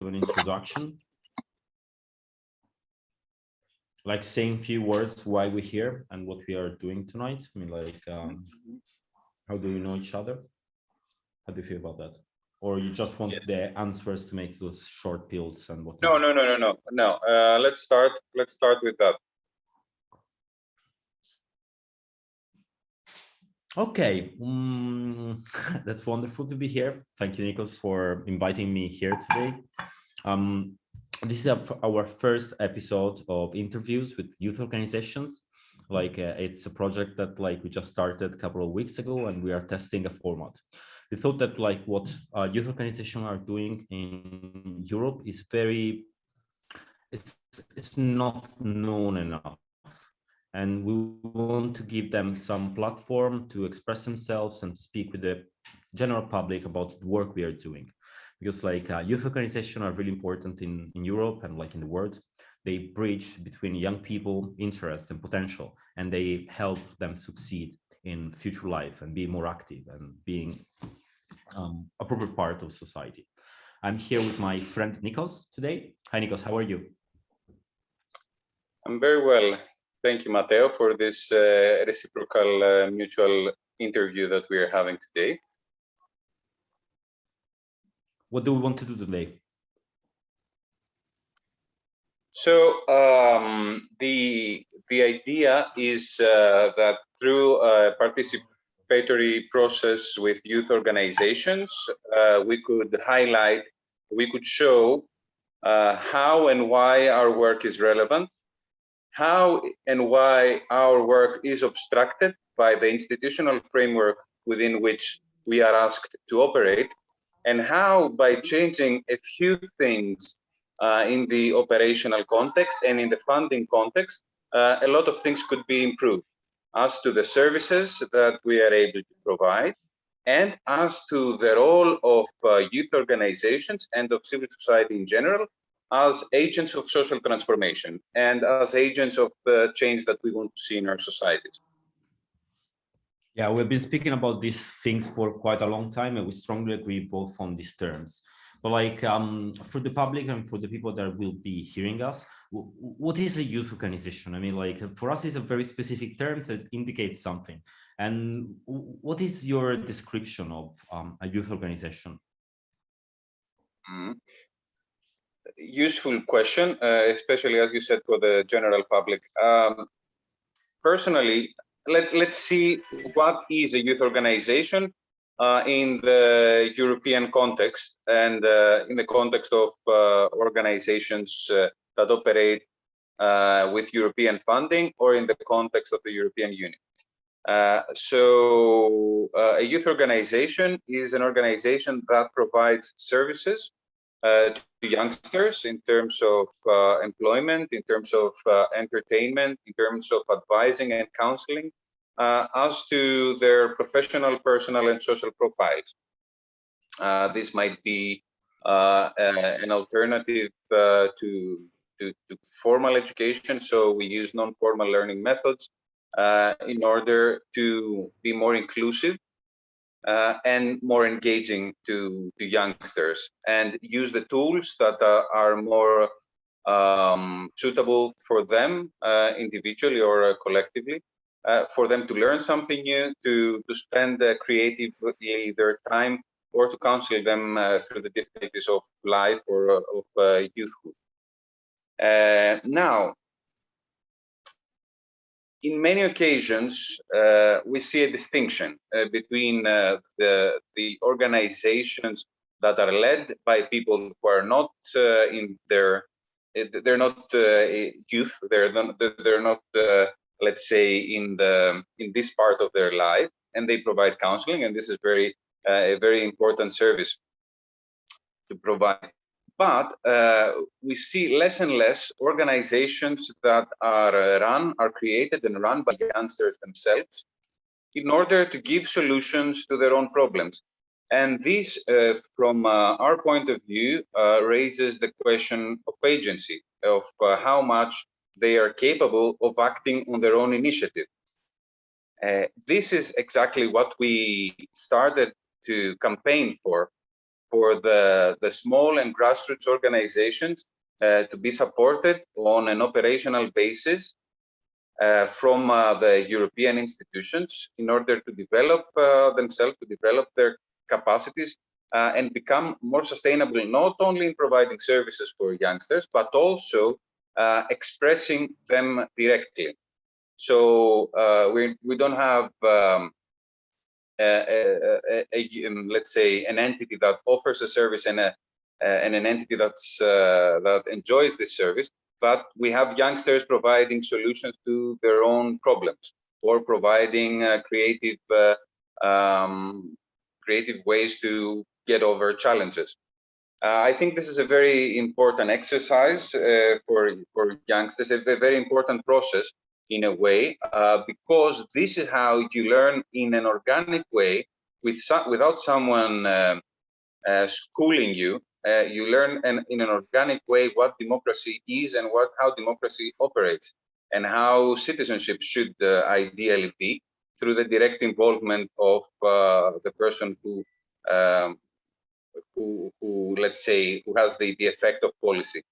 an introduction, like saying a few words why we're here and what we are doing tonight? I mean, like, how do you know each other? How do you feel about that? Or you just want the answers to make those short builds and whatnot? No. Let's start with that. Okay, that's wonderful to be here. Thank you, Nikos, for inviting me here today. This is our first episode of interviews with youth organizations. Like it's a project that like we just started a couple of weeks ago, and we are testing a format. We thought that like what youth organizations are doing in Europe is it's not known enough, and we want to give them some platform to express themselves and speak with the general public about the work we are doing, because like youth organizations are really important in Europe and like in the world. They bridge between young people interest and potential, and they help them succeed in future life and be more active and being a proper part of society. I'm here with my friend Nikos today. Hi Nikos, how are you? I'm very well. Thank you, Matteo, for this reciprocal mutual interview that we are having today. What do we want to do today? So the idea is that through a participatory process with youth organizations, we could highlight, we could show how and why our work is relevant, how and why our work is obstructed by the institutional framework within which we are asked to operate, and how by changing a few things in the operational context and in the funding context, a lot of things could be improved as to the services that we are able to provide, and as to the role of youth organizations and of civil society in general as agents of social transformation and as agents of the change that we want to see in our societies. Yeah, we've been speaking about these things for quite a long time, and we strongly agree both on these terms. But like for the public and for the people that will be hearing us, what is a youth organization? I mean, like for us, it's a very specific term that indicates something. And what is your description of a youth organization? Useful question, especially as you said for the general public. Personally, let's see what is a youth organization in the European context and in the context of organizations that operate with European funding or in the context of the European Union. So a youth organization is an organization that provides services to youngsters in terms of employment, in terms of entertainment, in terms of advising and counseling, as to their professional, personal, and social profiles. This might be an alternative to formal education, so we use non-formal learning methods in order to be more inclusive and more engaging to youngsters, and use the tools that are more suitable for them individually or collectively, for them to learn something new, to spend creatively their time, or to counsel them through the difficulties of life or of youthhood. Now, in many occasions, we see a distinction between the organizations that are led by people who are not they're not youth, they're not let's say in this part of their life, and they provide counseling, and this is a very important service to provide. But we see less and less organizations that are created and run by youngsters themselves in order to give solutions to their own problems. And this, from our point of view, raises the question of agency, of how much they are capable of acting on their own initiative. This is exactly what we started to campaign for for the small and grassroots organizations to be supported on an operational basis from the European institutions in order to develop themselves, to develop their capacities and become more sustainable, not only in providing services for youngsters, but also expressing them directly. So we don't have let's say an entity that offers a service and an entity that enjoys this service, but we have youngsters providing solutions to their own problems or providing creative ways to get over challenges. I think this is a very important exercise for youngsters, a very important process in a way, because this is how you learn in an organic way without someone schooling you. You learn in an organic way what democracy is and how democracy operates and how citizenship should ideally be through the direct involvement of the person who let's say who has the effect of policy.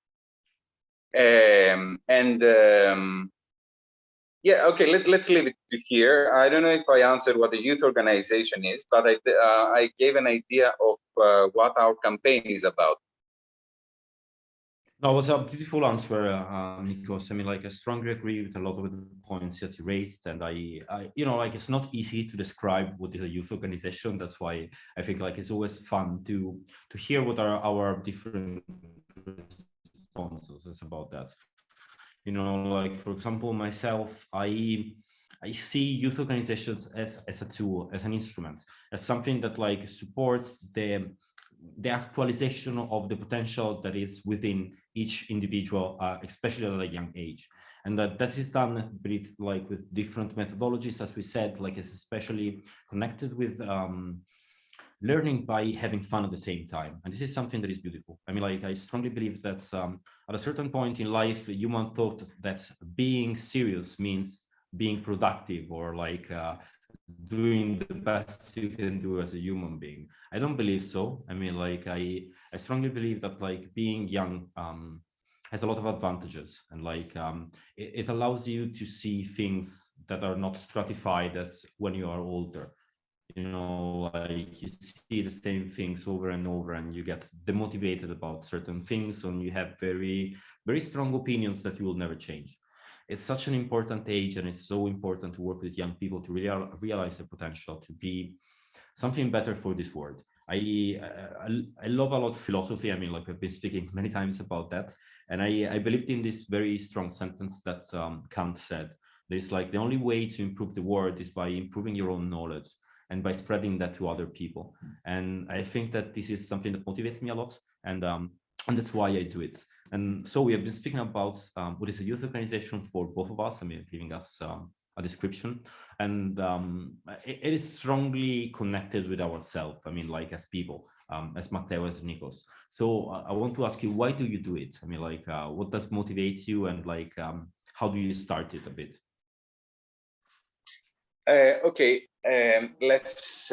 Yeah, okay, let's leave it here. I don't know if I answered what a youth organization is, but I gave an idea of what our campaign is about. No, it was a beautiful answer, Nikos. I mean, like, I strongly agree with a lot of the points that you raised, and I you know, like, it's not easy to describe what is a youth organization. That's why I think, like, it's always fun to hear what are our different responses about that. You know, like, for example, myself, I see youth organizations as a tool, as an instrument, as something that, like, supports the actualization of the potential that is within each individual, especially at a young age. And that is done with different methodologies, as we said, like, it's especially connected with learning by having fun at the same time. And this is something that is beautiful. I mean, like, I strongly believe that at a certain point in life, human thought that being serious means being productive or like doing the best you can do as a human being. I don't believe so. I mean, like, I strongly believe that, like, being young has a lot of advantages, and like it allows you to see things that are not stratified as when you are older. You know, like, you see the same things over and over, and you get demotivated about certain things, and you have very, very strong opinions that you will never change. It's such an important age, and it's so important to work with young people to really realize their potential to be something better for this world. I love a lot philosophy. I mean, like, I've been speaking many times about that, and I believed in this very strong sentence that Kant said. There's, like, the only way to improve the world is by improving your own knowledge and by spreading that to other people. And I think that this is something that motivates me a lot, and that's why I do it. And so we have been speaking about what is a youth organization for both of us. I mean, giving us a description, and it is strongly connected with ourselves. I mean, like, as people, as Matteo, as Nikos. So I want to ask you, why do you do it? I mean, like, what does motivate you, and like, how do you start it a bit? Okay, let's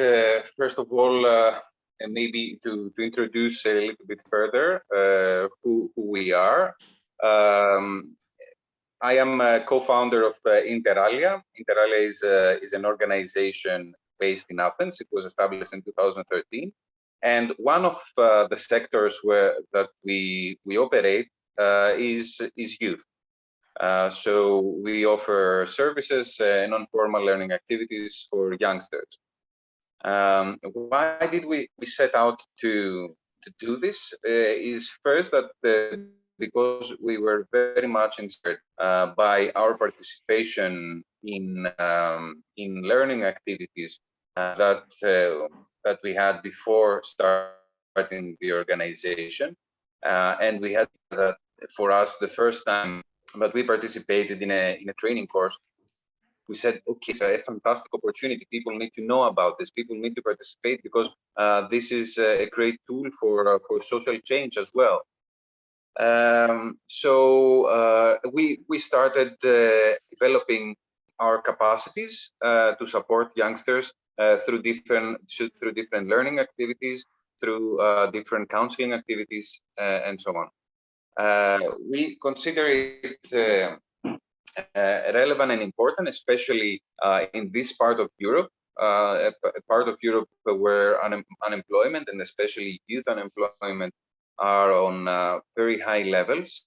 first of all maybe to introduce a little bit further who we are. I am a co-founder of Inter Alia. Inter Alia is an organization based in Athens. It was established in 2013, and one of the sectors that we operate is youth. So we offer services, non-formal learning activities for youngsters. Why did we set out to do this? Is first that because we were very much inspired by our participation in learning activities that we had before starting the organization, and we had that for us the first time. But we participated in a training course. We said, okay, it's a fantastic opportunity. People need to know about this. People need to participate because this is a great tool for social change as well. So we started developing our capacities to support youngsters through different learning activities, through different counseling activities and so on. We consider it relevant and important, especially in this part of Europe, a part of Europe where unemployment and especially youth unemployment are on very high levels.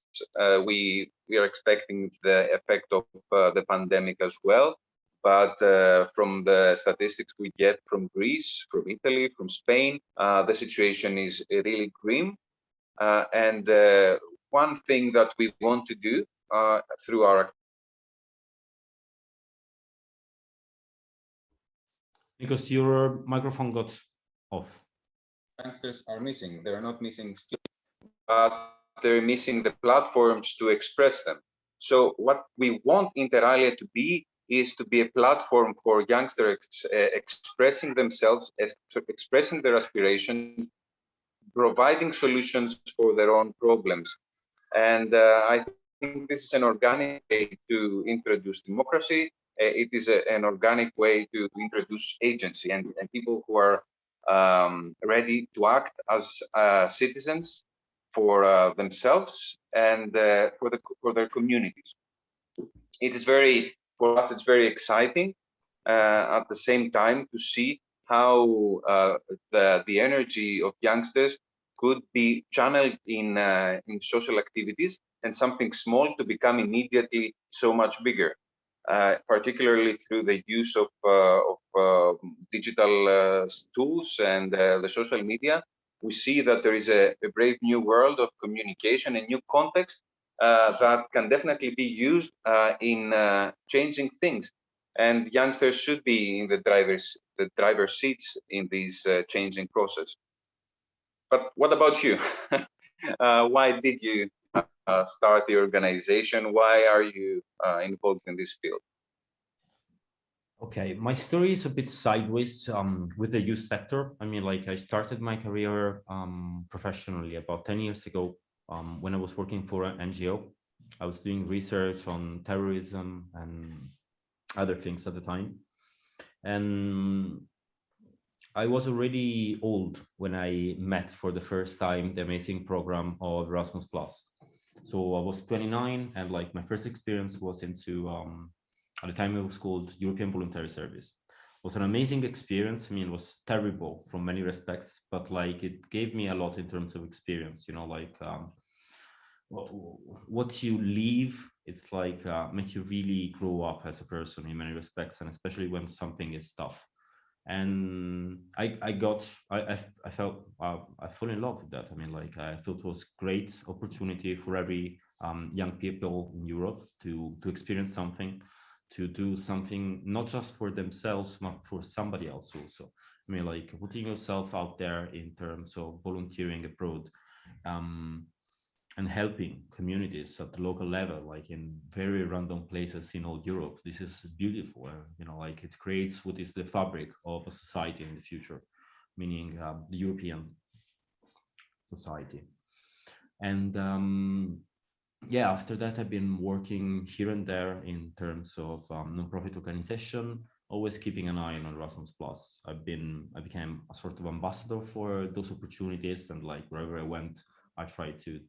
We are expecting the effect of the pandemic as well. But from the statistics we get from Greece, from Italy, from Spain, the situation is really grim. And one thing that we want to do through our Because your microphone got off. youngsters are missing. They're not missing skills, but they're missing the platforms to express them. So what we want Inter Alia to be is to be a platform for youngsters expressing themselves, expressing their aspirations, providing solutions for their own problems. And I think this is an organic way to introduce democracy. It is an organic way to introduce agency and people who are ready to act as citizens for themselves and for their communities. It is for us, it's very exciting at the same time to see how the energy of youngsters could be channeled in social activities and something small to become immediately so much bigger, particularly through the use of digital tools and the social media. We see that there is a brave new world of communication, a new context that can definitely be used in changing things. And youngsters should be in the driver's seats in this changing process. But what about you? Why did you start the organization? Why are you involved in this field? Okay, my story is a bit sideways with the youth sector. I mean, like I started my career professionally about 10 years ago when I was working for an NGO. I was doing research on terrorism and other things at the time. And I was already old when I met for the first time the amazing program of Erasmus Plus. So I was 29 and like my first experience was into at the time it was called European Voluntary Service. It was an amazing experience. I mean, it was terrible from many respects, but like it gave me a lot in terms of experience, you know, like what you leave, it's like make you really grow up as a person in many respects, and especially when something is tough. And I felt I fell in love with that. I mean, like I thought it was great opportunity for every young people in Europe to experience something, to do something not just for themselves but for somebody else also. I mean, like putting yourself out there in terms of volunteering abroad, and helping communities at the local level, like in very random places in all Europe. This is beautiful. You know, like it creates what is the fabric of a society in the future, meaning the European society. And yeah, after that, I've been working here and there in terms of non-profit organization, always keeping an eye on Erasmus Plus. I became a sort of ambassador for those opportunities, and like wherever I went, I tried to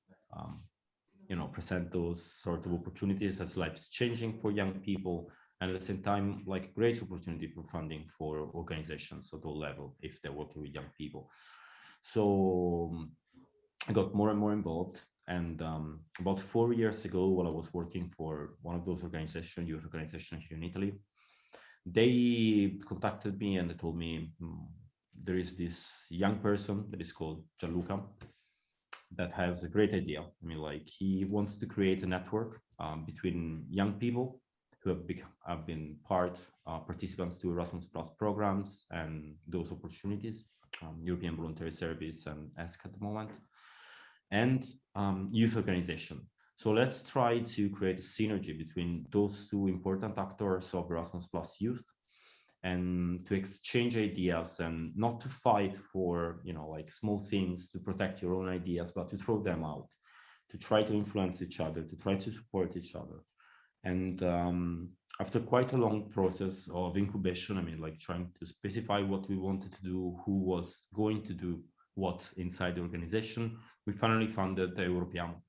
present those sort of opportunities as life changing for young people, and at the same time like great opportunity for funding for organizations at all level if they're working with young people. So I got more and more involved, and about 4 years ago, while I was working for one of those organizations, youth organization here in Italy, they contacted me and they told me there is this young person that is called Gianluca that has a great idea. I mean, like he wants to create a network between young people who have been participants to Erasmus Plus programs and those opportunities, European Voluntary Service and ESC at the moment, and youth organization. So let's try to create a synergy between those two important actors of Erasmus Plus Youth, and to exchange ideas and not to fight for, like small things to protect your own ideas, but to throw them out, to try to influence each other, to try to support each other. And after quite a long process of incubation, I mean, like trying to specify what we wanted to do, who was going to do what's inside the organization, we finally founded the Europeamo.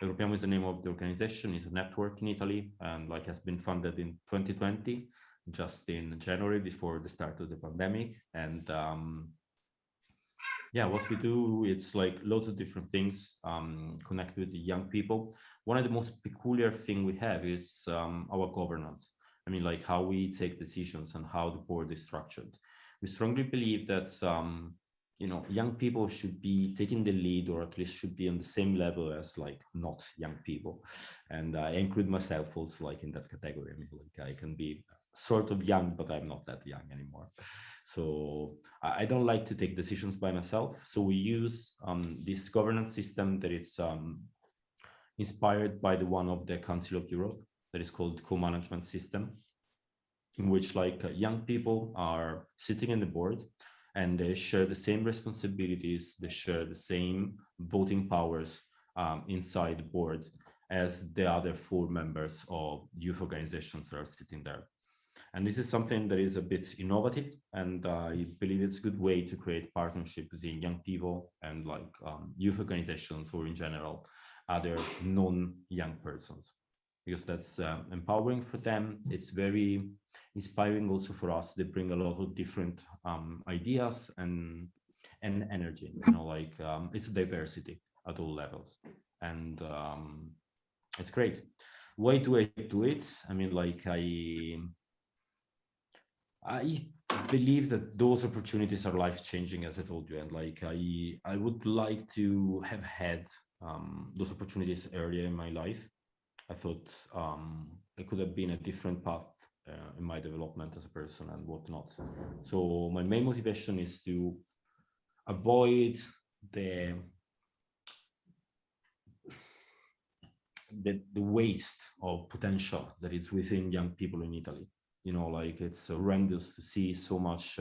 Europeamo is the name of the organization. It's a network in Italy, and like has been funded in 2020, just in January before the start of the pandemic. And yeah, what we do, it's like loads of different things connected with the young people. One of the most peculiar thing we have is our governance. I mean, like how we take decisions and how the board is structured. We strongly believe that young people should be taking the lead, or at least should be on the same level as like not young people. And I include myself also like in that category. I mean, like I can be sort of young, but I'm not that young anymore. So I don't like to take decisions by myself. So we use this governance system that is inspired by the one of the Council of Europe, that is called co-management system, in which like young people are sitting in the board and they share the same responsibilities, they share the same voting powers inside the board as the other four members of youth organizations that are sitting there. And this is something that is a bit innovative, and I believe it's a good way to create partnership between young people and like youth organizations, or in general, other non-young persons, because that's empowering for them. It's very inspiring also for us. They bring a lot of different ideas and energy. Like it's diversity at all levels, and it's great. Why do I do it? I mean, like I believe that those opportunities are life changing, as I told you, and like I would like to have had those opportunities earlier in my life. I thought I could have been a different path in my development as a person and whatnot. So my main motivation is to avoid the waste of potential that is within young people in Italy. Like it's horrendous to see so much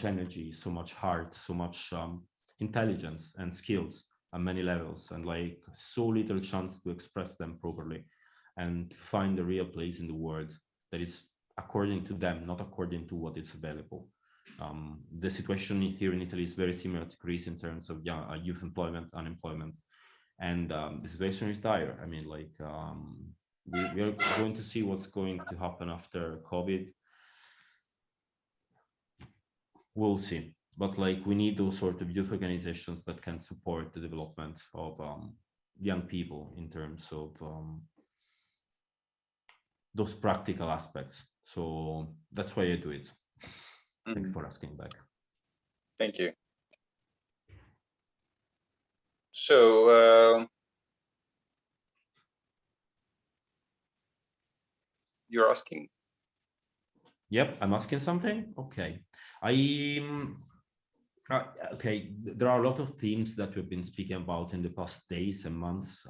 energy, so much heart, so much intelligence and skills at many levels, and like so little chance to express them properly and find a real place in the world that is according to them, not according to what is available. The situation here in Italy is very similar to Greece in terms of youth employment, unemployment, and the situation is dire. I mean, like we are going to see what's going to happen after COVID. We'll see, but like we need those sort of youth organizations that can support the development of young people in terms of those practical aspects. So that's why I do it. Thanks for asking back. Thank you. So you're asking? Yep, I'm asking something. Okay, okay, there are a lot of themes that we've been speaking about in the past days and months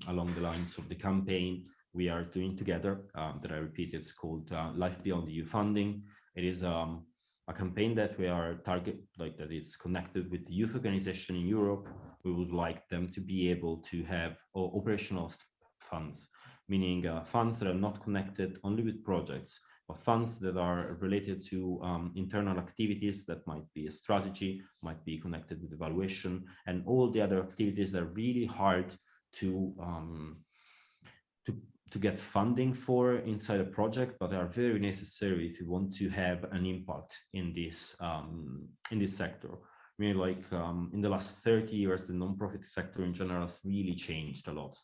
along the lines of the campaign we are doing together that I repeat, it's called Life Beyond EU Funding. It is a campaign that we are that is connected with the youth organization in Europe. We would like them to be able to have operational funds, meaning funds that are not connected only with projects, but funds that are related to internal activities that might be a strategy, might be connected with evaluation, and all the other activities that are really hard to get funding for inside a project, but are very necessary if you want to have an impact in this sector. I mean, like in the last 30 years, the nonprofit sector in general has really changed a lot.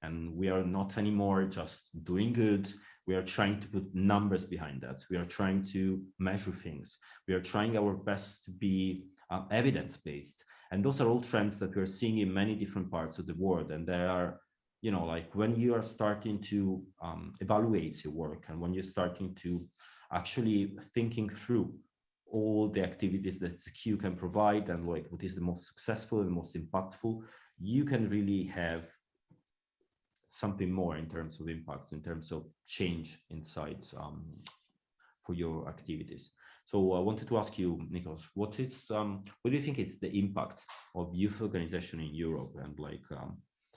And we are not anymore just doing good. We are trying to put numbers behind that. We are trying to measure things. We are trying our best to be evidence-based. And those are all trends that we're seeing in many different parts of the world. And there are, like when you are starting to evaluate your work, and when you're starting to actually thinking through all the activities that the Q can provide, and like what is the most successful and most impactful, you can really have something more in terms of impact, in terms of change insights for your activities. So I wanted to ask you, Nicholas, what do you think is the impact of youth organization in Europe, and like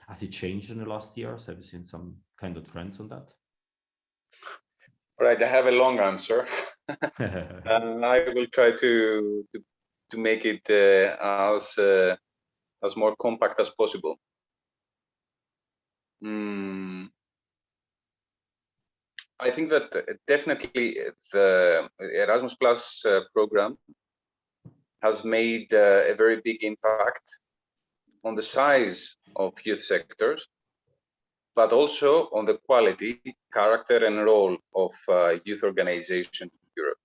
has it changed in the last years? Have you seen some kind of trends on that? Right, I have a long answer. I will try to make it as more compact as possible. I think that definitely the Erasmus Plus program has made a very big impact on the size of youth sectors, but also on the quality, character, and role of youth organizations in Europe.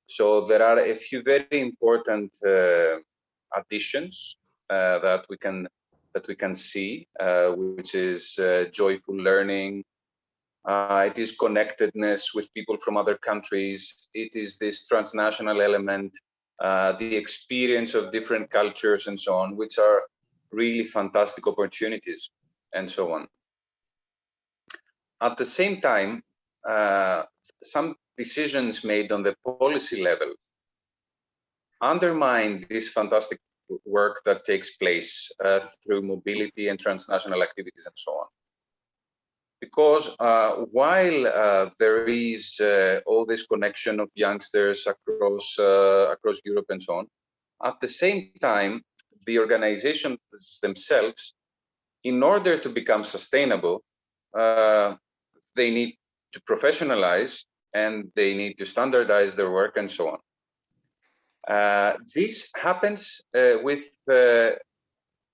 So there are a few very important additions that we can see, which is joyful learning. It is connectedness with people from other countries. It is this transnational element, the experience of different cultures and so on, which are really fantastic opportunities and so on. At the same time, some decisions made on the policy level undermine this fantastic work that takes place through mobility and transnational activities and so on. Because while there is all this connection of youngsters across Europe and so on, at the same time, the organizations themselves, in order to become sustainable, they need to professionalize and they need to standardize their work and so on. This happens with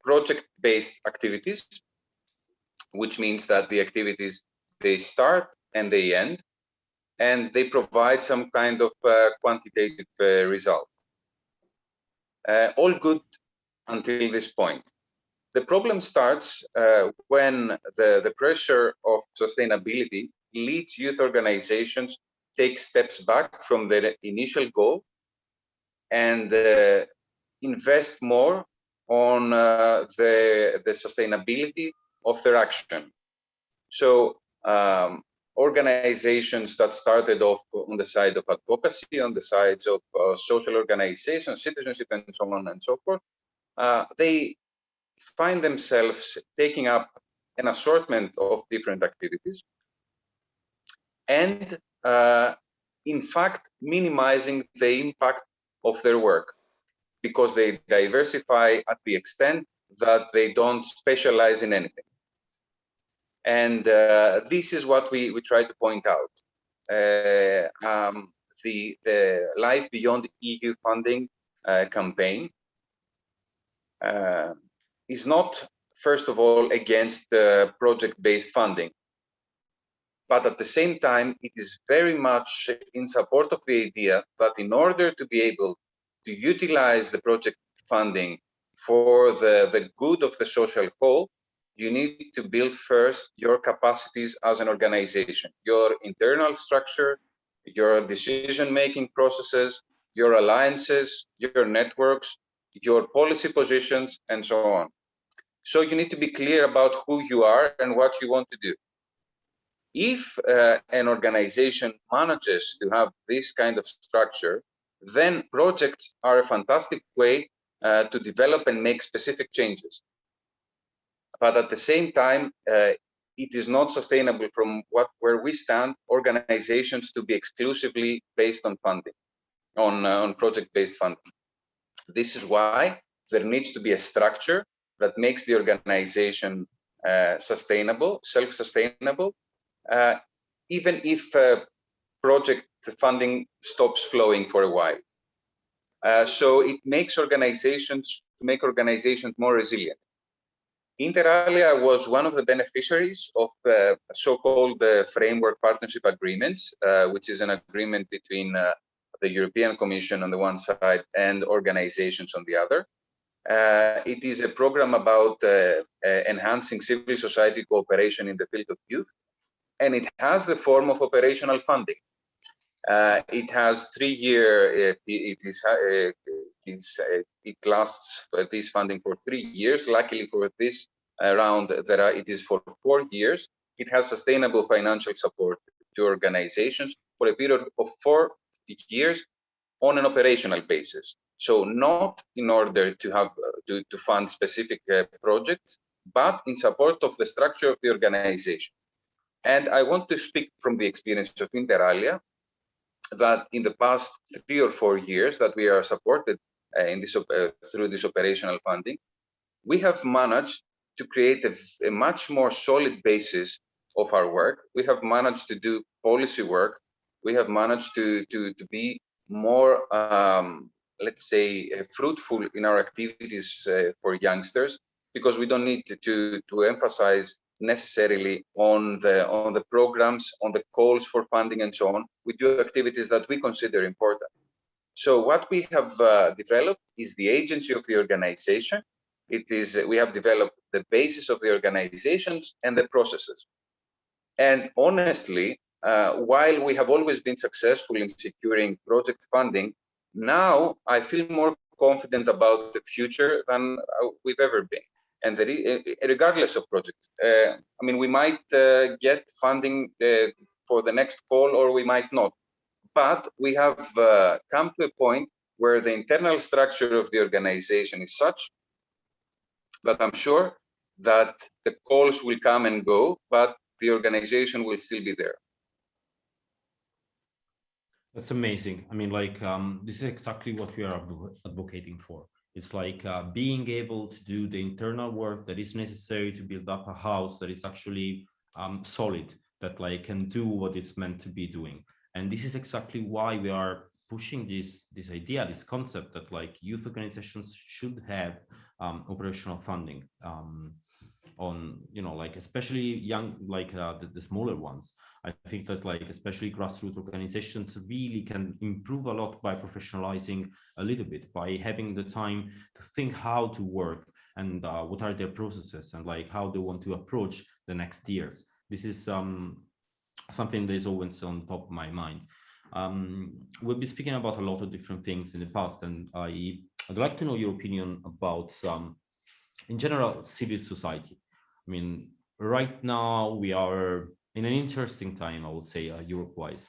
project-based activities, which means that the activities, they start and they end, and they provide some kind of quantitative result. All good until this point. The problem starts when the pressure of sustainability leads youth organizations take steps back from their initial goal and invest more on the sustainability of their action. So organizations that started off on the side of advocacy, on the sides of social organizations, citizenship, and so on and so forth, they find themselves taking up an assortment of different activities and, in fact, minimizing the impact of their work because they diversify at the extent that they don't specialize in anything. And this is what we try to point out. The Life Beyond EU funding campaign is not, first of all, against project-based funding. But at the same time, it is very much in support of the idea that in order to be able to utilize the project funding for the good of the social whole, you need to build first your capacities as an organization, your internal structure, your decision-making processes, your alliances, your networks, your policy positions, and so on. So you need to be clear about who you are and what you want to do. If an organization manages to have this kind of structure, then projects are a fantastic way to develop and make specific changes. But at the same time, it is not sustainable from where we stand, organizations to be exclusively based on funding, on project-based funding. This is why there needs to be a structure that makes the organization sustainable, self-sustainable, even if project funding stops flowing for a while. So it makes organizations more resilient. Inter alia was one of the beneficiaries of the so-called framework partnership agreements, which is an agreement between the European Commission on the one side and organizations on the other. It is a program about enhancing civil society cooperation in the field of youth, and it has the form of operational funding. It has 3-year. It lasts this funding for 3 years. Luckily for this round, it is for 4 years. It has sustainable financial support to organizations for a period of 4 years on an operational basis. So not in order to have to fund specific projects, but in support of the structure of the organization. And I want to speak from the experience of Inter alia, that in the past 3 or 4 years that we are supported through this operational funding, we have managed to create a much more solid basis of our work. We have managed to do policy work. We have managed to be more, let's say, fruitful in our activities for youngsters, because we don't need to emphasize necessarily on the programs, on the calls for funding and so on. We do activities that we consider important. So what we have developed is the agency of the organization. We have developed the basis of the organizations and the processes. And honestly, while we have always been successful in securing project funding, now I feel more confident about the future than we've ever been. And regardless of projects, I mean, we might get funding for the next call, or we might not. But we have come to a point where the internal structure of the organization is such that I'm sure that the calls will come and go, but the organization will still be there. That's amazing. I mean, like, this is exactly what we are advocating for. It's like being able to do the internal work that is necessary to build up a house that is actually solid, that like can do what it's meant to be doing. And this is exactly why we are pushing this idea, this concept that like youth organizations should have operational funding on, you know, like especially young, like the smaller ones. I think that like especially grassroots organizations really can improve a lot by professionalizing a little bit, by having the time to think how to work and what are their processes and like how they want to approach the next years. This is something that is always on top of my mind. We'll be speaking about a lot of different things in the past, and I'd like to know your opinion about in general civil society. I mean, right now we are in an interesting time, I would say, Europe-wise.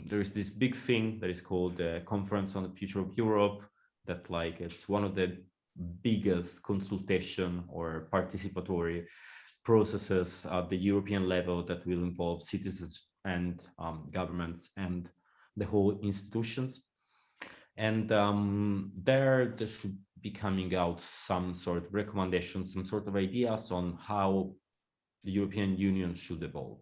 There is this big thing that is called the Conference on the Future of Europe, that like it's one of the biggest consultation or participatory processes at the European level that will involve citizens and governments and the whole institutions. And there should be coming out some sort of recommendations, some sort of ideas on how the European Union should evolve.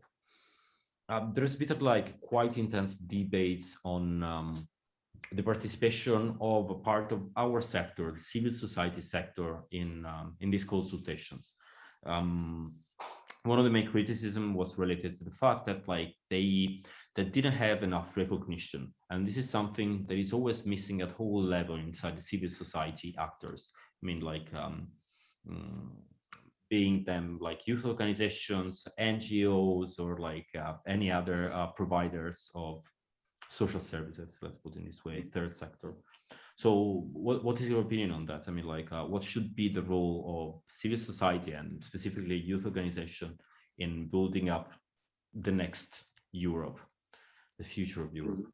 There's been like quite intense debates on the participation of a part of our sector, the civil society sector, in these consultations. One of the main criticism was related to the fact that like they didn't have enough recognition, and this is something that is always missing at whole level inside the civil society actors. I mean, like being them like youth organizations, NGOs, or like any other providers of social services, let's put it this way, third sector. So what is your opinion on that? I mean, like, what should be the role of civil society and specifically youth organization in building up the next Europe, the future of Europe?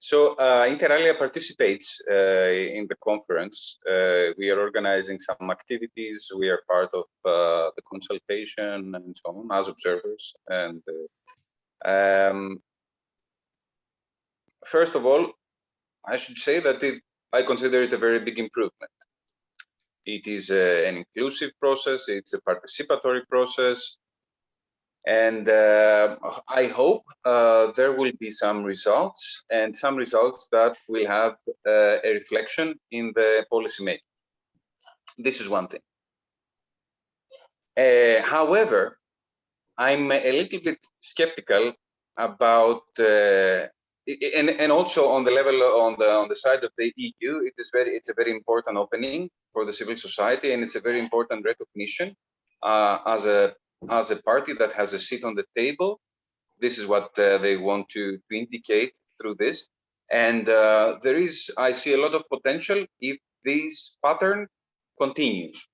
So Inter Alia participates in the conference. We are organizing some activities. We are part of the consultation and so on as observers. And first of all, I should say that I consider it a very big improvement. It is an inclusive process. It's a participatory process. And I hope there will be some results, and some results that will have a reflection in the policy making. This is one thing. However, I'm a little bit skeptical about, and also on the level on the side of the EU, it's a very important opening for the civil society, and it's a very important recognition as a party that has a seat on the table. This is what they want to indicate through this. And I see a lot of potential if this pattern continues.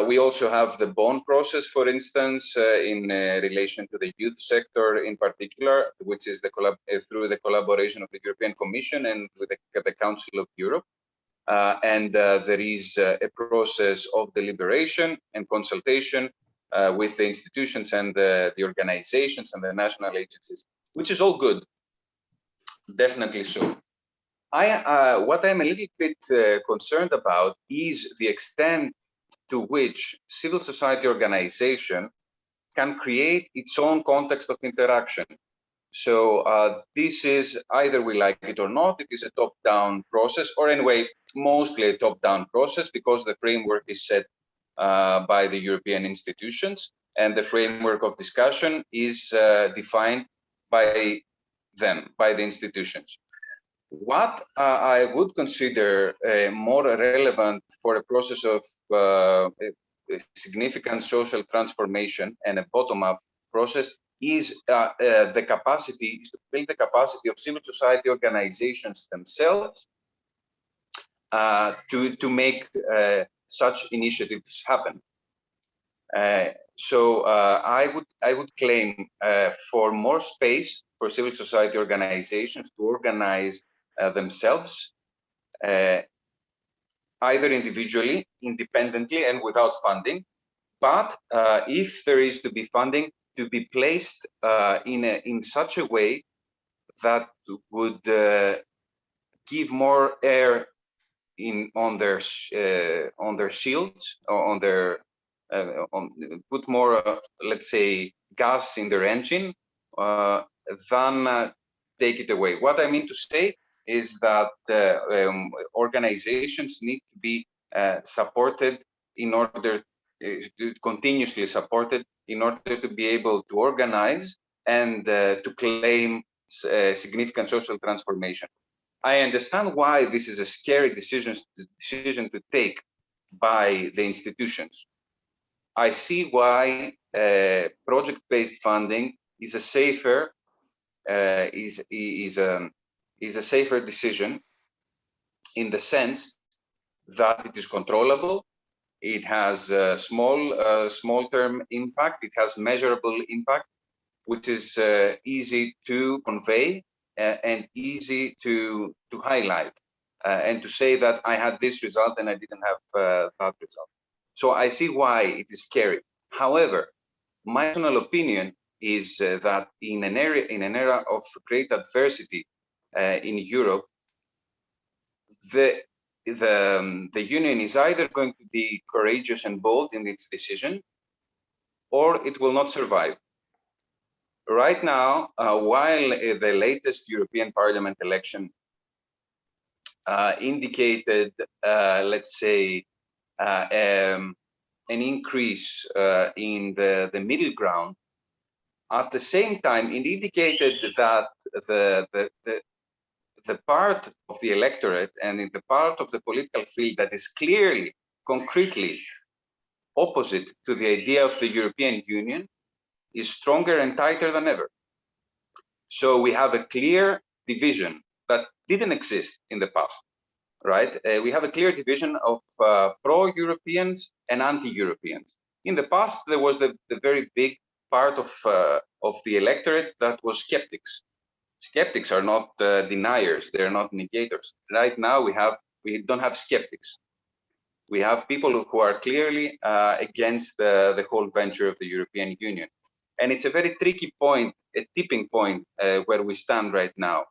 We also have the bond process, for instance, in relation to the youth sector in particular, which is through the collaboration of the European Commission and with the Council of Europe. And there is a process of deliberation and consultation with the institutions and the organizations and the national agencies, which is all good, definitely so. What I'm a little bit concerned about is the extent to which civil society organization can create its own context of interaction. So this is, either we like it or not, it is a top-down process, or anyway, mostly a top-down process, because the framework is set by the European institutions, and the framework of discussion is defined by them, by the institutions. What I would consider more relevant for a process of a significant social transformation and a bottom-up process is the capacity, is to build the capacity of civil society organizations themselves to make such initiatives happen. So I would claim for more space for civil society organizations to organize themselves, either individually, independently, and without funding. But if there is to be funding, to be placed in such a way that would give more air on their shields, or on their put more, let's say, gas in their engine, than take it away. What I mean to say is that organizations need to be supported in order continuously supported in order to be able to organize and to claim significant social transformation. I understand why this is a scary decision to take by the institutions. I see why project-based funding is a safer is a safer decision, in the sense that it is controllable. It has a small term impact. It has measurable impact, which is easy to convey and easy to highlight, and to say that I had this result and I didn't have that result. So I see why it is scary. However, my personal opinion is that in an era of great adversity in Europe, the union is either going to be courageous and bold in its decision, or it will not survive. Right now, while the latest European Parliament election indicated, let's say, an increase in the middle ground, at the same time, it indicated that the part of the electorate and in the part of the political field that is clearly, concretely opposite to the idea of the European Union is stronger and tighter than ever. So we have a clear division that didn't exist in the past, right? We have a clear division of pro-Europeans and anti-Europeans. In the past, there was the very big part of the electorate that was skeptics. Skeptics are not deniers; they are not negators. Right now, we don't have skeptics. We have people who are clearly against the whole venture of the European Union. And it's a very tricky point, a tipping point where we stand right now,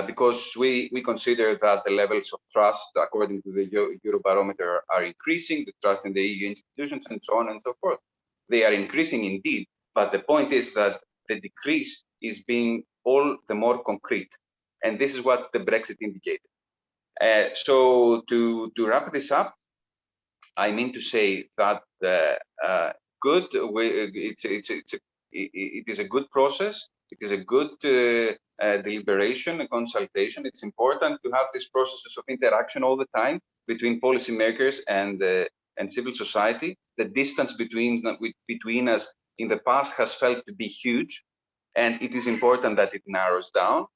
because we consider that the levels of trust, according to the Eurobarometer, are increasing, the trust in the EU institutions, and so on and so forth. They are increasing indeed, but the point is that the decrease is being all the more concrete. And this is what the Brexit indicated. So to wrap this up, I mean to say that it is a good process. It is a good deliberation and consultation. It's important to have these processes of interaction all the time between policymakers and civil society. The distance between us in the past has felt to be huge, and it is important that it narrows down.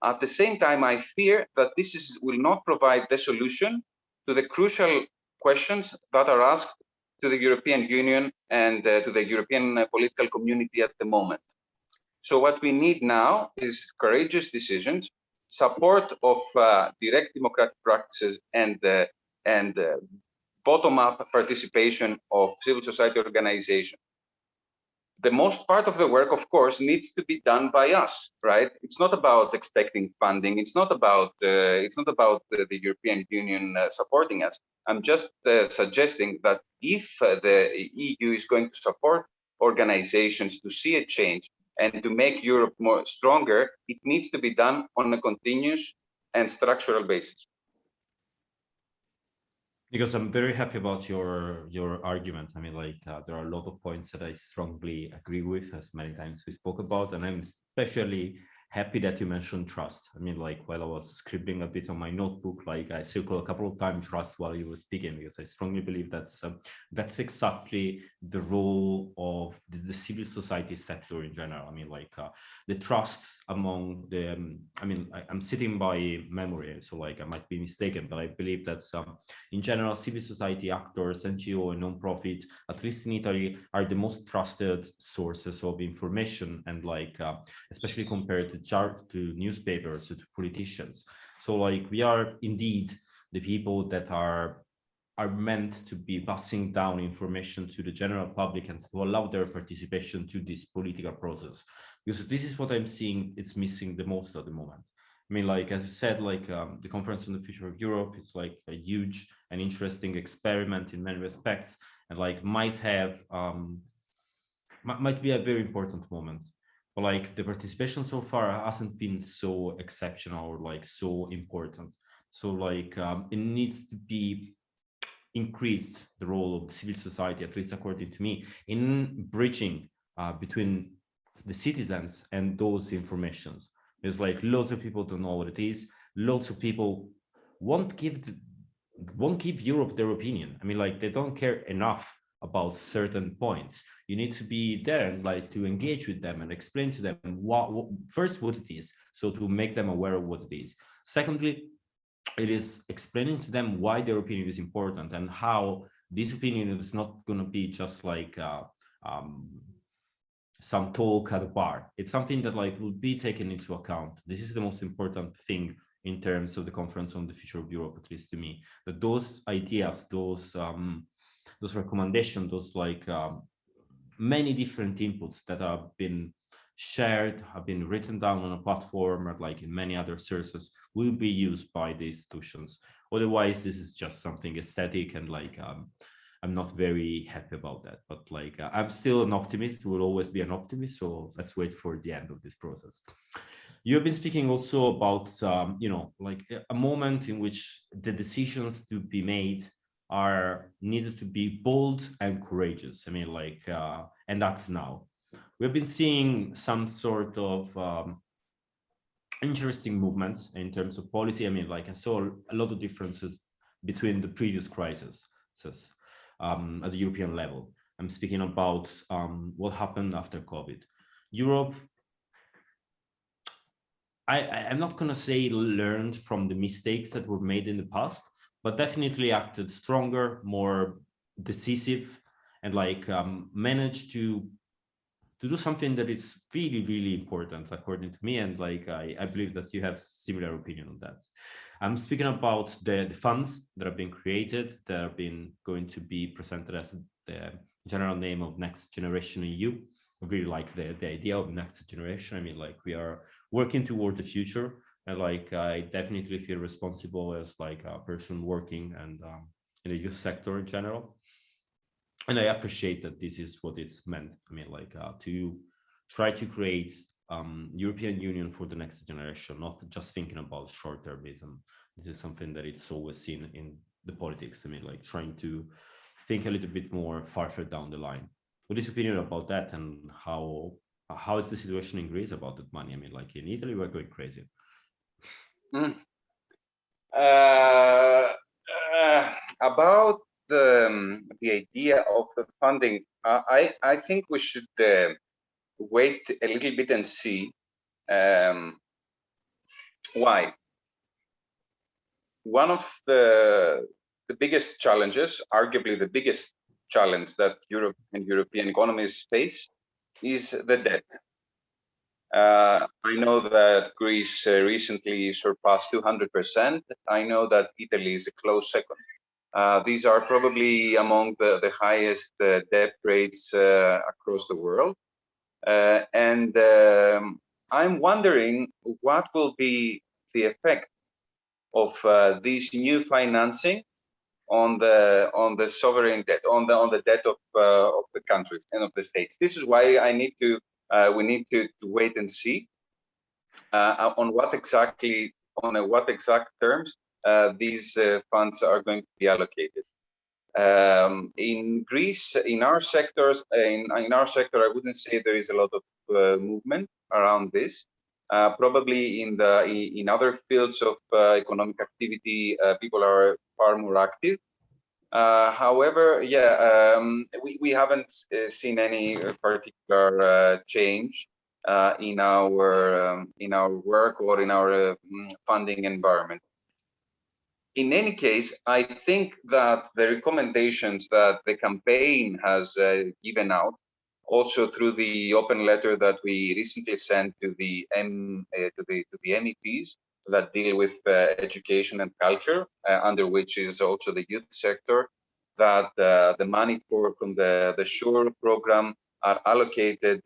At the same time, I fear that this will not provide the solution to the crucial questions that are asked to the European Union and to the European political community at the moment. So what we need now is courageous decisions, support of direct democratic practices, and bottom-up participation of civil society organizations. the most part of the work, of course, needs to be done by us, right? It's not about expecting funding. It's not about the European Union supporting us. I'm just suggesting that if the EU is going to support organizations to see a change and to make Europe more stronger, it needs to be done on a continuous and structural basis. Because I'm very happy about your argument. I mean, like there are a lot of points that I strongly agree with, as many times we spoke about, and I'm especially happy that you mentioned trust. I mean, like while I was scribbling a bit on my notebook, like I circled a couple of times trust while you were speaking, because I strongly believe that's exactly the role of the civil society sector in general. I mean, like the trust among the, I'm sitting by memory, so like I might be mistaken, but I believe that in general, civil society actors, NGO and non-profit, at least in Italy, are the most trusted sources of information, and like especially compared to newspapers, to politicians. So like we are indeed the people that are meant to be passing down information to the general public and to allow their participation to this political process. Because this is what I'm seeing it's missing the most at the moment. I mean, like, as you said, like the Conference on the Future of Europe, it's like a huge and interesting experiment in many respects, and like might be a very important moment. But like the participation so far hasn't been so exceptional or like so important. So like it needs to be increased, the role of the civil society, at least according to me, in bridging between the citizens and those informations. There's like lots of people don't know what it is. Lots of people won't give Europe their opinion. I mean, like they don't care enough about certain points. You need to be there and like to engage with them and explain to them first what it is, so to make them aware of what it is. Secondly, it is explaining to them why their opinion is important and how this opinion is not going to be just like some talk at a bar. It's something that like will be taken into account. This is the most important thing in terms of the Conference on the Future of Europe, at least to me, that those ideas, those recommendations, those like many different inputs that have been shared, have been written down on a platform, or like in many other sources, will be used by the institutions. Otherwise, this is just something aesthetic, and like I'm not very happy about that. But like I'm still an optimist, will always be an optimist. So let's wait for the end of this process. You have been speaking also about like a moment in which the decisions to be made are needed to be bold and courageous. I mean, like and act now. We've been seeing some sort of interesting movements in terms of policy. I mean, like I saw a lot of differences between the previous crises at the European level. I'm speaking about what happened after COVID. Europe, I'm not going to say learned from the mistakes that were made in the past, but definitely acted stronger, more decisive, and like managed to do something that is really, really important, according to me. And like I believe that you have similar opinion on that. I'm speaking about the funds that have been created, that have been going to be presented as the general name of Next Generation EU. I really like the idea of Next Generation. I mean, like we are working toward the future, and like I definitely feel responsible as like a person working and in the youth sector in general. And I appreciate that this is what it's meant. I mean, like to try to create European Union for the next generation, not just thinking about short-termism. This is something that it's always seen in the politics. I mean, like trying to think a little bit more farther down the line. What is your opinion about that, and how is the situation in Greece about that money? I mean, like in Italy, we're going crazy. About the idea of the funding, I think we should wait a little bit and see why. One of the biggest challenges, arguably the biggest challenge that Europe and European economies face, is the debt. I know that Greece recently surpassed 200%. I know that Italy is a close second. These are probably among the highest debt rates across the world. And I'm wondering what will be the effect of this new financing on the sovereign debt, on the debt of the countries and of the states. This is why we need to wait and see on what exact terms these funds are going to be allocated. In Greece, in our sectors, in our sector, I wouldn't say there is a lot of movement around this. Probably in other fields of economic activity, people are far more active. However, yeah, we haven't seen any particular change in our work or in our funding environment. In any case, I think that the recommendations that the campaign has given out, also through the open letter that we recently sent to the MEPs that deal with education and culture, under which is also the youth sector, that the money from the SURE program are allocated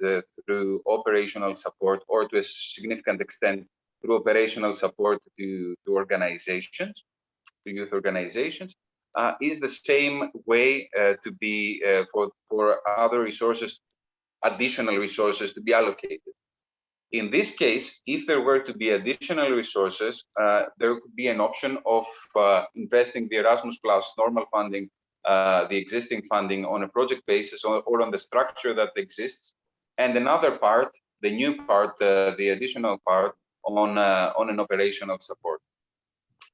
through operational support, or to a significant extent through operational support to organizations, to youth organizations, is the same way to be for other resources, additional resources to be allocated. In this case, if there were to be additional resources, there could be an option of investing the Erasmus Plus normal funding, the existing funding on a project basis, or on the structure that exists, and another part, the new part, the additional part, on an operational support.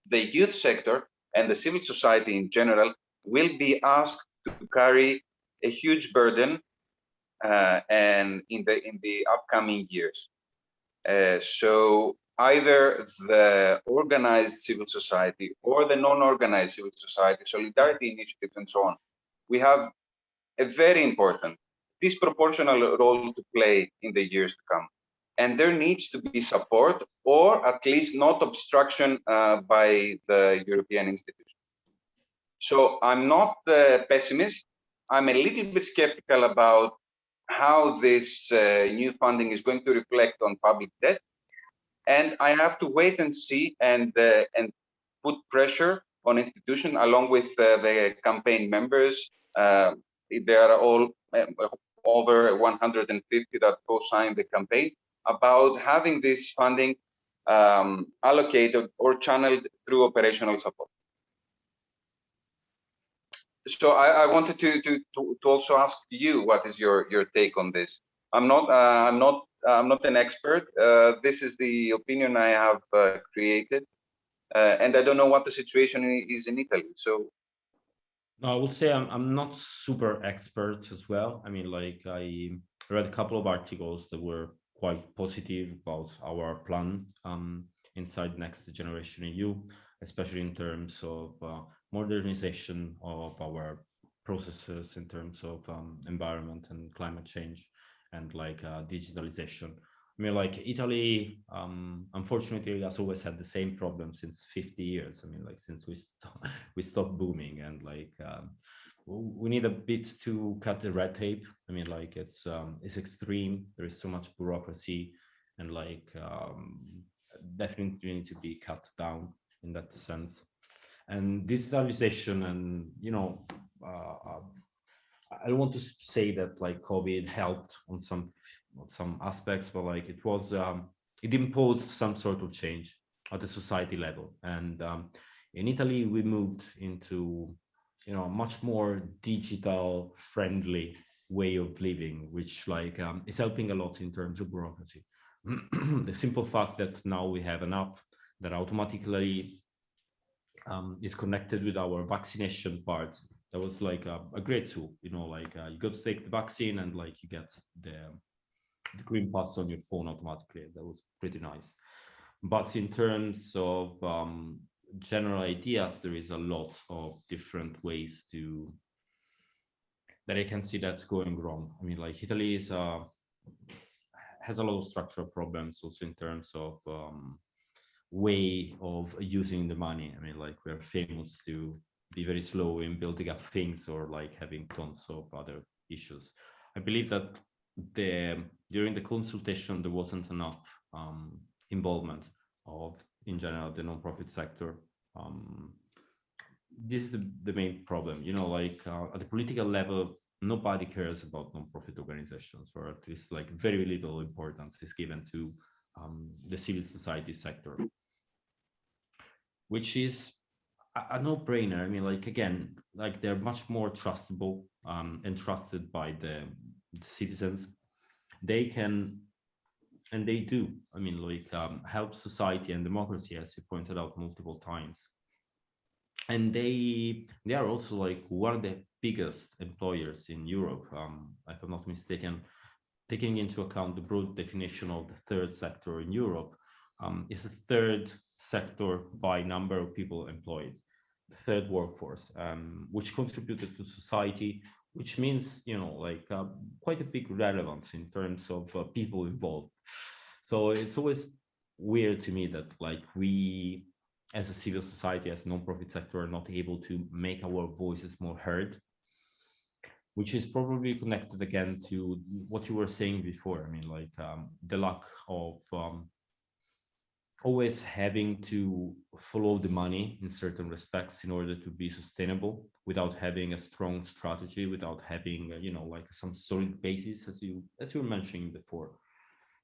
The youth sector and the civil society in general will be asked to carry a huge burden and in the upcoming years. So either the organized civil society or the non-organized civil society, solidarity initiatives, and so on, we have a very important disproportional role to play in the years to come. And there needs to be support, or at least not obstruction by the European institutions. So I'm not a pessimist. I'm a little bit skeptical about how this new funding is going to reflect on public debt. And I have to wait and see and put pressure on institutions along with the campaign members. There are all over 150 that co-signed the campaign about having this funding allocated or channeled through operational support. So I wanted to also ask you, what is your take on this? I'm not an expert. This is the opinion I have created, and I don't know what the situation is in Italy. So I would say I'm not super expert as well. I mean, like, I read a couple of articles that were quite positive about our plan inside Next Generation EU, especially in terms of modernization of our processes, in terms of environment and climate change, and like digitalization. I mean, like, Italy, unfortunately, has always had the same problem since 50 years. I mean, like, since we stopped booming, and like we need a bit to cut the red tape. I mean, like, it's extreme. There is so much bureaucracy, and like definitely need to be cut down in that sense. And digitalization, and I don't want to say that like COVID helped on some aspects, but like it imposed some sort of change at the society level. And in Italy, we moved into a much more digital friendly way of living, which like is helping a lot in terms of bureaucracy. The simple fact that now we have an app that automatically is connected with our vaccination part, that was like a great tool. Like you go to take the vaccine, and like you get the green pass on your phone automatically. That was pretty nice. But in terms of general ideas, there is a lot of different ways that I can see that's going wrong. I mean, like, Italy has a lot of structural problems also in terms of way of using the money. I mean, like, we're famous to be very slow in building up things, or like having tons of other issues. I believe that during the consultation there wasn't enough involvement of, in general, the non-profit sector. This is the main problem, like at the political level, nobody cares about non-profit organizations, or at least like very little importance is given to the civil society sector, which is a no-brainer. I mean, like, again, like they're much more trustable and trusted by the citizens. They can, and they do, I mean, like help society and democracy, as you pointed out multiple times. And they are also like one of the biggest employers in Europe, if I'm not mistaken. Taking into account the broad definition of the third sector in Europe, is the third sector by number of people employed, the third workforce, which contributed to society, which means, like quite a big relevance in terms of people involved. So it's always weird to me that like we, as a civil society, as a non-profit sector, are not able to make our voices more heard, which is probably connected again to what you were saying before. I mean, like the lack of always having to follow the money in certain respects in order to be sustainable, without having a strong strategy, without having like some solid basis, as you were mentioning before.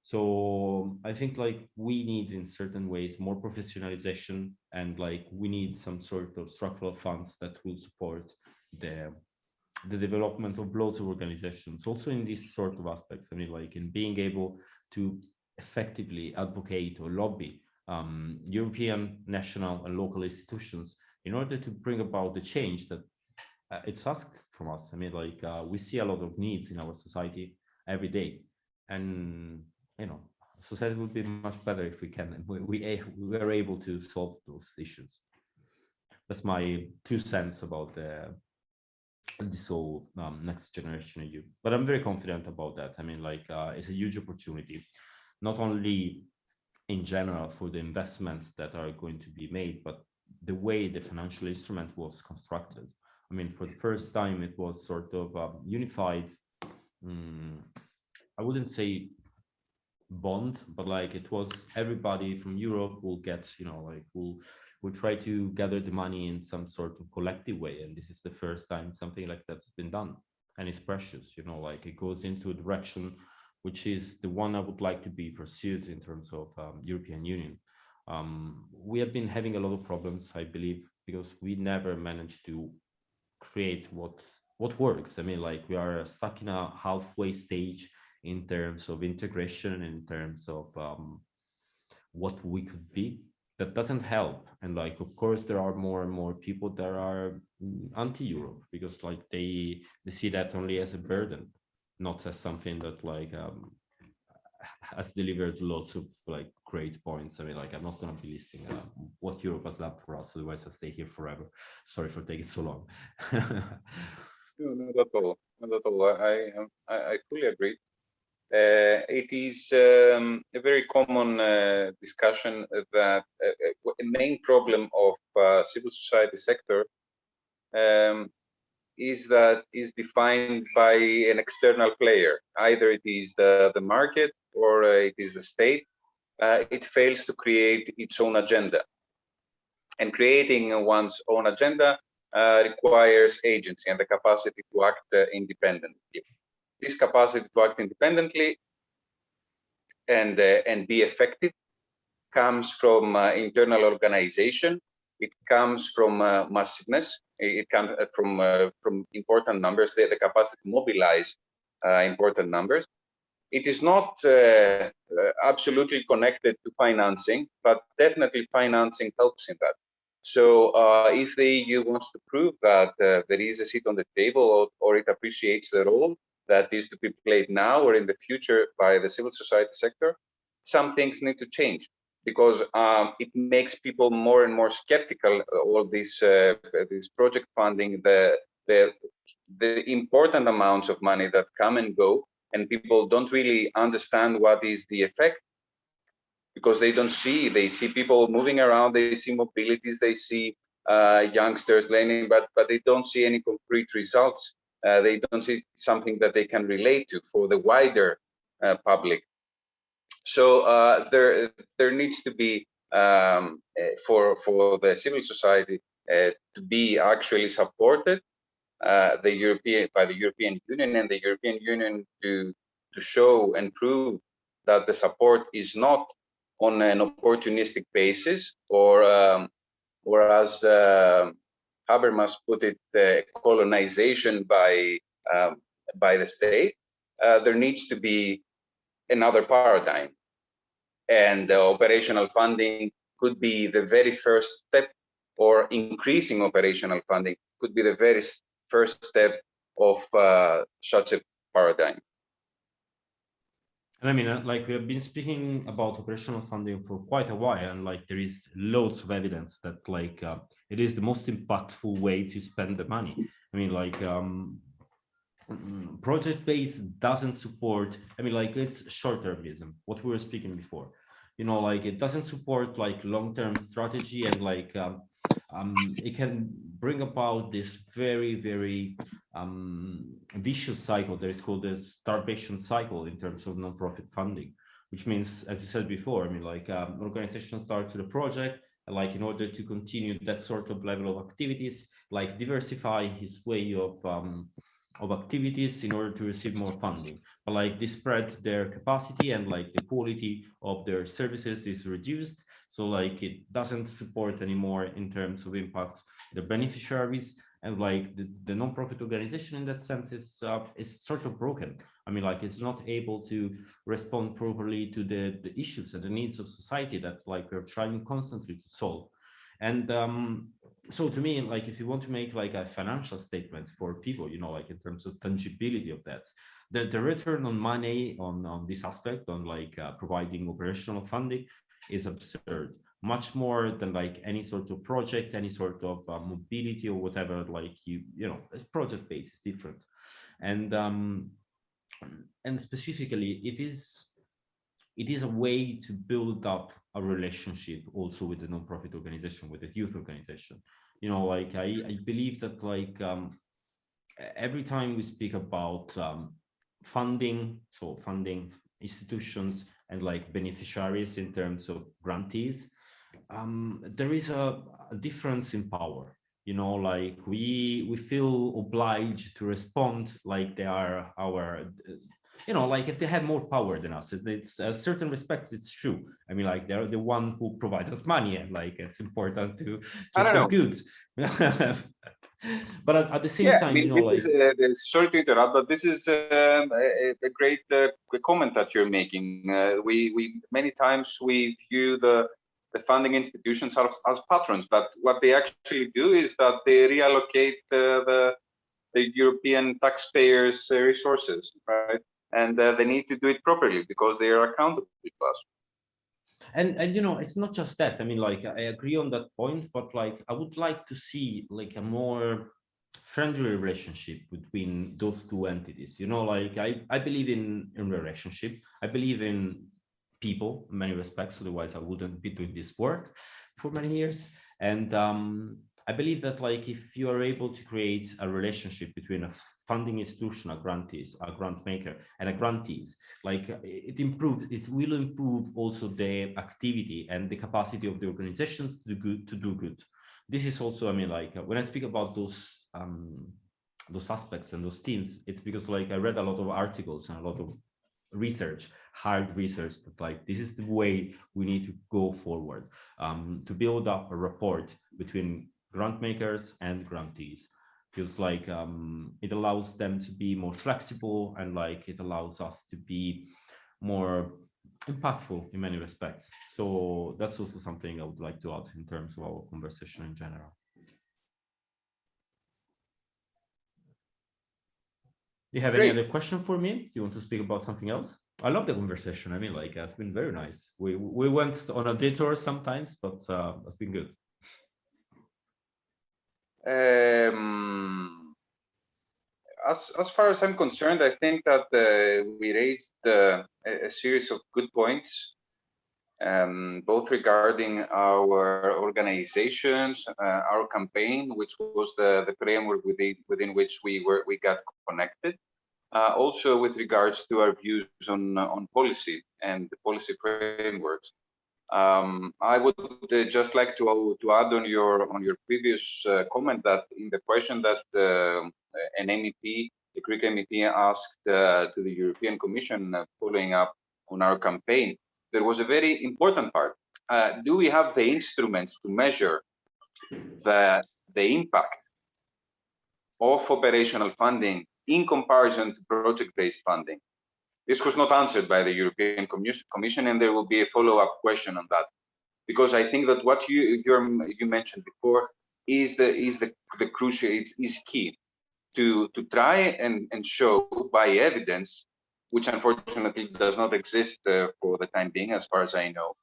So I think like we need in certain ways more professionalization, and like we need some sort of structural funds that will support the development of lots of organizations also in these sort of aspects. I mean, like in being able to effectively advocate or lobby European, national, and local institutions in order to bring about the change that it's asked from us. I mean, like we see a lot of needs in our society every day, and society would be much better if we were able to solve those issues. That's my 2 cents about this whole next generation EU. But I'm very confident about that. I mean, like it's a huge opportunity, not only in general for the investments that are going to be made, but the way the financial instrument was constructed. I mean, for the first time, it was sort of unified. I wouldn't say bond, but like it was everybody from Europe will get, like will try to gather the money in some sort of collective way. And this is the first time something like that's been done. And it's precious, like it goes into a direction which is the one I would like to be pursued in terms of European Union. We have been having a lot of problems, I believe, because we never managed to create what works. I mean, like we are stuck in a halfway stage in terms of integration, in terms of what we could be. That doesn't help. And like, of course, there are more and more people that are anti-Europe, because like they see that only as a burden, not as something that like has delivered lots of like great points. I mean, like I'm not going to be listing what Europe has done for us, otherwise I stay here forever. Sorry for taking so long. No, not at all. Not at all. I fully agree. It is a very common discussion that a main problem of civil society sector is defined by an external player. Either it is the market or it is the state. It fails to create its own agenda. And creating one's own agenda requires agency and the capacity to act independently. This capacity to act independently and be effective comes from internal organization. It comes from massiveness. It comes from important numbers. The capacity to mobilize important numbers. It is not absolutely connected to financing, but definitely financing helps in that. So if the EU wants to prove that there is a seat on the table, or it appreciates the role that is to be played now or in the future by the civil society sector, some things need to change, because it makes people more and more skeptical. All this project funding, the important amounts of money that come and go, and people don't really understand what is the effect, because they don't see. They see people moving around, they see mobilities, they see youngsters learning, but they don't see any concrete results They don't see something that they can relate to for the wider public. So there needs to be for the civil society to be actually supported by the European Union, and the European Union to show and prove that the support is not on an opportunistic basis, or as Habermas put it, colonization by the state. There needs to be another paradigm, and operational funding could be the very first step, or increasing operational funding could be the very first step of such a paradigm. And I mean, like we have been speaking about operational funding for quite a while, and like there is loads of evidence that like it is the most impactful way to spend the money. I mean, like project based doesn't support. I mean, like it's short termism. What we were speaking before, you know, like it doesn't support like long term strategy, and like it can bring about this very vicious cycle that is called the starvation cycle in terms of nonprofit funding, which means, as you said before, I mean, like an organization starts with a project, and like in order to continue that sort of level of activities, like diversify his way of activities in order to receive more funding, but like they spread their capacity, and like the quality of their services is reduced, so like it doesn't support anymore in terms of impact the beneficiaries, and like the non-profit organization in that sense is sort of broken. I mean, like it's not able to respond properly to the issues and the needs of society that like we're trying constantly to solve. And so to me, like if you want to make like a financial statement for people, you know, like in terms of tangibility of that, the return on money on this aspect, on like providing operational funding, is absurd, much more than like any sort of project, any sort of mobility or whatever. Like you know, it's project based, is different. And specifically it is a way to build up a relationship also with the nonprofit organization, with the youth organization. You know, like I believe that like every time we speak about funding, so funding institutions and like beneficiaries in terms of grantees, there is a difference in power. You know, like we feel obliged to respond like they are our you know, like if they have more power than us, it's certain respects, it's true. I mean, like they're the one who provide us money, and like it's important to I treat don't them know. good. But at the same Yeah, I time, you mean, know, this like is sorry to interrupt, but this is a great comment that you're making. We many times we view the funding institutions as patrons, but what they actually do is that they reallocate the European taxpayers' resources, right? And they need to do it properly because they are accountable to us. and you know, it's not just that. I mean, like I agree on that point, but like I would like to see like a more friendly relationship between those two entities. You know, like I believe in relationship. I believe in people in many respects, otherwise I wouldn't be doing this work for many years. And I believe that like if you are able to create a relationship between a funding institution, a grantees, a grant maker, and a grantees, like it will improve also the activity and the capacity of the organizations to do good. This is also, I mean, like when I speak about those aspects and those teams, it's because like I read a lot of articles and a lot of research, hard research, that like this is the way we need to go forward, to build up a rapport between grant makers and grantees, because like it allows them to be more flexible, and like it allows us to be more impactful in many respects. So that's also something I would like to add in terms of our conversation in general. Do you have any Great. other question for me? Do you want to speak about something else? I love the conversation. I mean, like it's been very nice. We went on a detour sometimes, but it's been good. As far as I'm concerned, I think that we raised a series of good points. both regarding our organizations, our campaign, which was the framework within which we got connected. Also with regards to our views on policy and the policy frameworks. I would just like to add on your previous comment that in the question that an MEP, the Greek MEP, asked to the European Commission following up on our campaign, there was a very important part. Do we have the instruments to measure the impact of operational funding in comparison to project-based funding? This was not answered by the European Commission, and there will be a follow-up question on that, because I think that what you mentioned before is the crucial, is key to try and show by evidence, which unfortunately does not exist for the time being, as far as I know,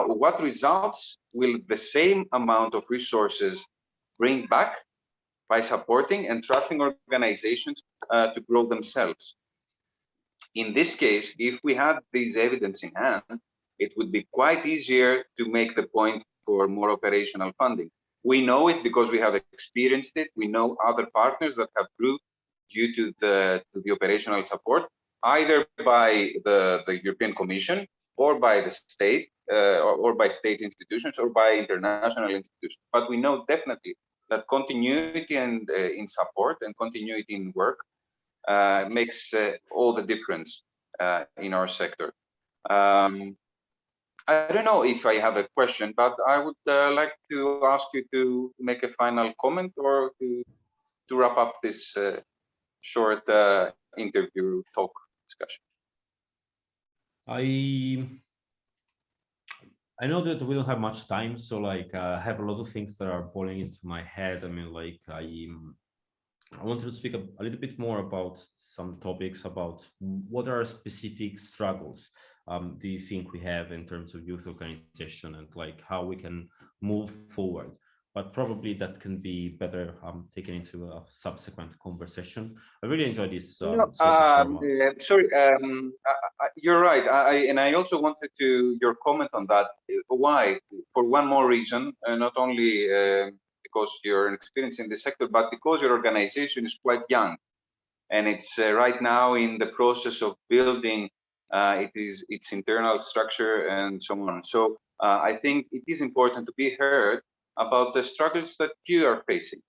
what results will the same amount of resources bring back by supporting and trusting organizations to grow themselves. In this case, if we had this evidence in hand, it would be quite easier to make the point for more operational funding. We know it because we have experienced it. We know other partners that have grew due to the operational support, either by the European Commission or by the state, or by state institutions or by international institutions. But we know definitely that continuity and in support and continuity in work makes all the difference in our sector. I don't know if I have a question, but I would like to ask you to make a final comment or to wrap up this short interview talk discussion. I know that we don't have much time, so like I have a lot of things that are boiling into my head. I mean, like I wanted to speak a little bit more about some topics about what are specific struggles do you think we have in terms of youth organization and like how we can move forward. But probably that can be better taken into a subsequent conversation. I really enjoyed this sort of format. Sorry, you're right. And I also wanted to your comment on that. Why? For one more reason, not only because you're an experience in this sector, but because your organization is quite young, and it's right now in the process of building its internal structure and so on. So I think it is important to be heard about the struggles that you are facing.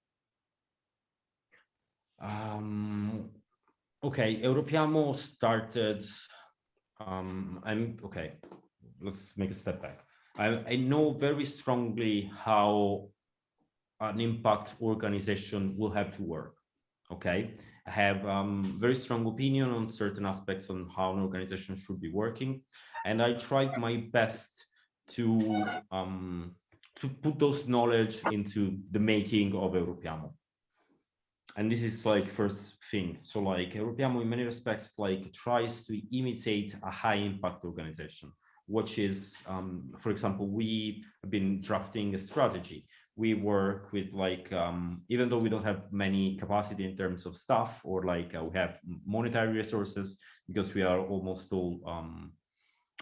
Okay, Europiamo started. Okay. Let's make a step back. I know very strongly how an impact organization will have to work. Okay, I have very strong opinion on certain aspects on how an organization should be working, and I tried my best to put those knowledge into the making of Europiamo. And this is like first thing. So like Europiamo in many respects like tries to imitate a high impact organization, which is, for example, we have been drafting a strategy. We work with like, even though we don't have many capacity in terms of staff or like we have monetary resources because we are almost all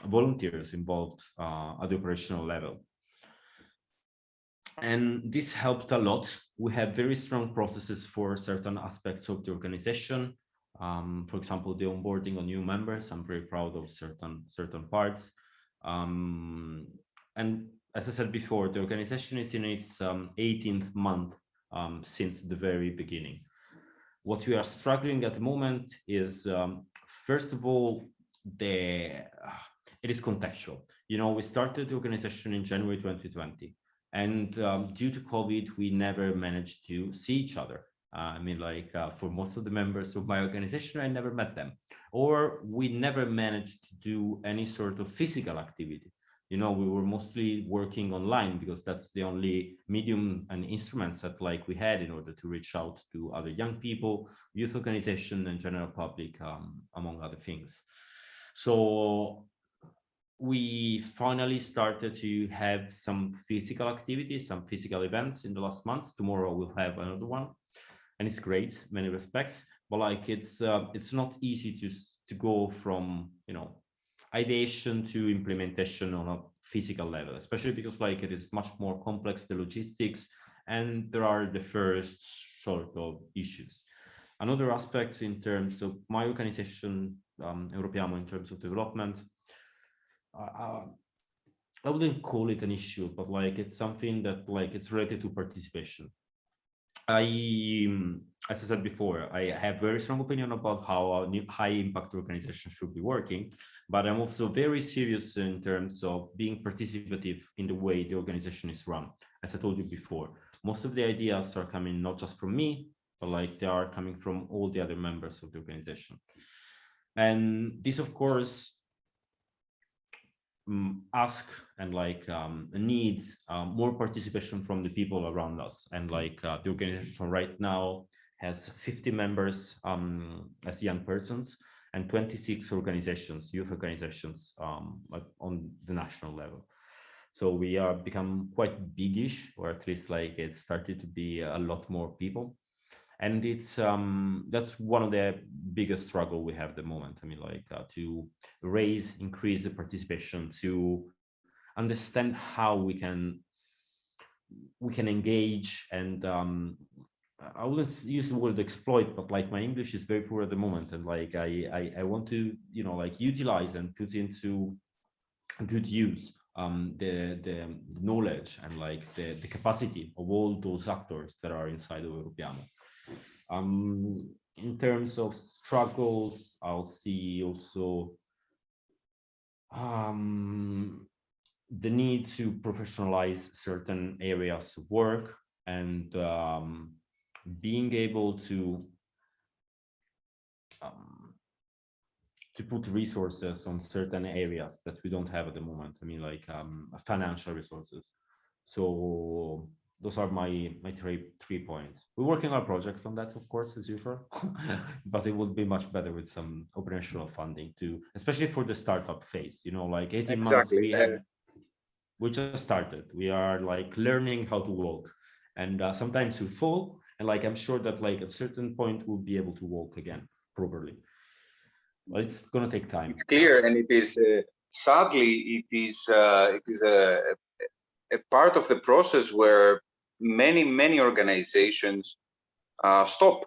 volunteers involved at the operational level. And this helped a lot. We have very strong processes for certain aspects of the organization. For example, the onboarding of new members. I'm very proud of certain parts. And as I said before, the organization is in its 18th month since the very beginning. What we are struggling at the moment is, first of all, it is contextual. You know, we started the organization in January 2020. And due to COVID, we never managed to see each other. I mean, like for most of the members of my organization, I never met them, or we never managed to do any sort of physical activity. You know, we were mostly working online because that's the only medium and instruments that like we had in order to reach out to other young people, youth organization, and general public, among other things. So we finally started to have some physical activities, some physical events in the last months. Tomorrow we'll have another one, and it's great in many respects. But like it's not easy to go from, you know, ideation to implementation on a physical level, especially because like it is much more complex, the logistics, and there are the first sort of issues. Another aspect in terms of my organization, Europeamo, in terms of development, uh, I wouldn't call it an issue, but like it's something that like it's related to participation. As I said before, I have very strong opinion about how a high impact organization should be working, but I'm also very serious in terms of being participative in the way the organization is run. As I told you before, most of the ideas are coming not just from me, but like they are coming from all the other members of the organization. And this, of course, ask and like needs more participation from the people around us. And like the organization right now has 50 members as young persons and 26 organizations, youth organizations, like on the national level. So we are become quite biggish, or at least like it started to be a lot more people. And it's that's one of the biggest struggle we have at the moment. I mean, like to increase the participation, to understand how we can engage. And I wouldn't use the word exploit, but like my English is very poor at the moment, and like I want to, you know, like utilize and put into good use the knowledge and like the capacity of all those actors that are inside of Europeamo. In terms of struggles, I'll see also the need to professionalize certain areas of work, and being able um, to put resources on certain areas that we don't have at the moment. I mean, like financial resources. So those are my three points. We're working on a project on that, of course, as usual, but it would be much better with some operational funding too, especially for the startup phase. You know, like 18 months Exactly. we just started. We are like learning how to walk, and sometimes we fall. And like I'm sure that like at a certain point we'll be able to walk again properly. But it's gonna take time. It's clear, and it is sadly it is a part of the process where many organizations stop.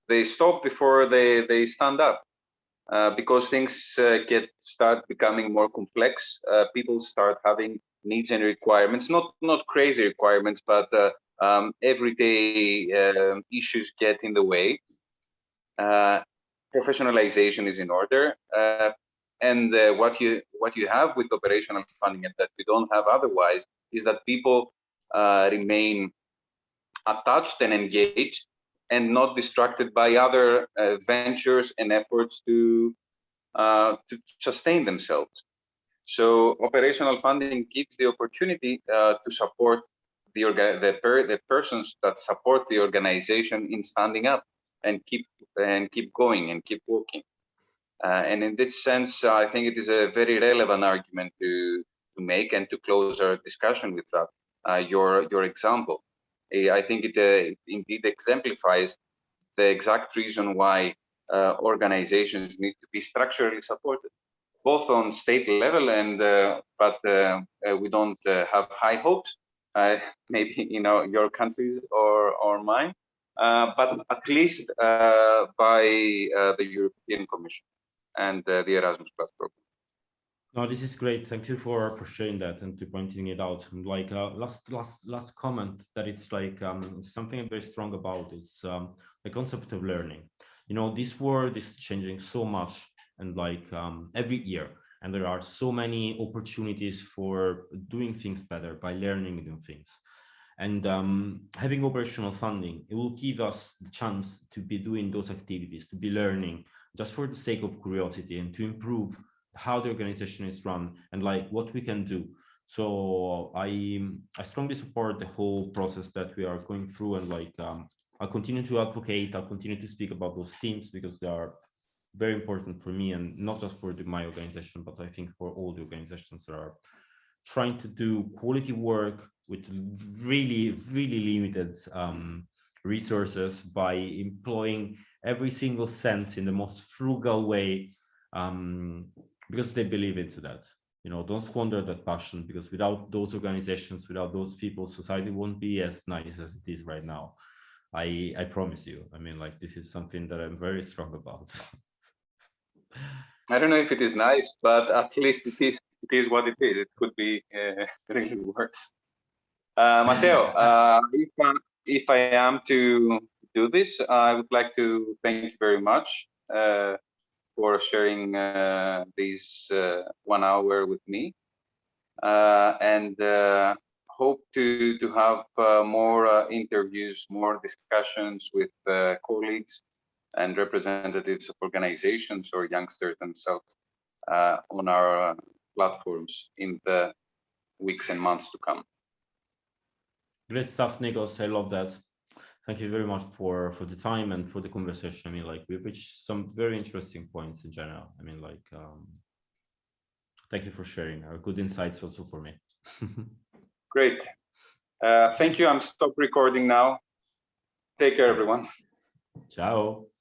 They stop before they stand up because things start becoming more complex. People start having needs and requirements, not crazy requirements, but everyday issues get in the way. Professionalization is in order, and what you have with operational funding and that we don't have otherwise is that people remain attached and engaged and not distracted by other ventures and efforts to sustain themselves. So operational funding gives the opportunity to support the persons that support the organization in standing up and keep going and keep working. And in this sense, I think it is a very relevant argument to make and to close our discussion with that. Your example, I think it indeed exemplifies the exact reason why organizations need to be structurally supported, both on state level and but we don't have high hopes, maybe your countries or mine, but at least by the European Commission and the Erasmus Plus program. No, this is great. Thank you for sharing that and to pointing it out. And like last comment that it's like something I'm very strong about is the concept of learning. You know, this world is changing so much, and like every year, and there are so many opportunities for doing things better by learning new things. And having operational funding, it will give us the chance to be doing those activities, to be learning just for the sake of curiosity and to improve how the organization is run and like what we can do. So I strongly support the whole process that we are going through, and like I'll continue to advocate, I'll continue to speak about those themes because they are very important for me, and not just for my organization, but I think for all the organizations that are trying to do quality work with really limited resources by employing every single cent in the most frugal way, because they believe into that. You know, don't squander that passion, because without those organizations, without those people, society won't be as nice as it is right now. I promise you. I mean, like, this is something that I'm very strong about. I don't know if it is nice, but at least it is what it is. It could be really worse. Matteo, if I am to do this, I would like to thank you very much for sharing this 1 hour with me, and hope to have more interviews, more discussions with colleagues and representatives of organizations or youngsters themselves on our platforms in the weeks and months to come. Great stuff, Nikos. I love that. Thank you very much for the time and for the conversation. I mean, like, we've reached some very interesting points in general. I mean, like, thank you for sharing. Good insights also for me. Great. Thank you. I'm stop recording now. Take care, everyone. Ciao.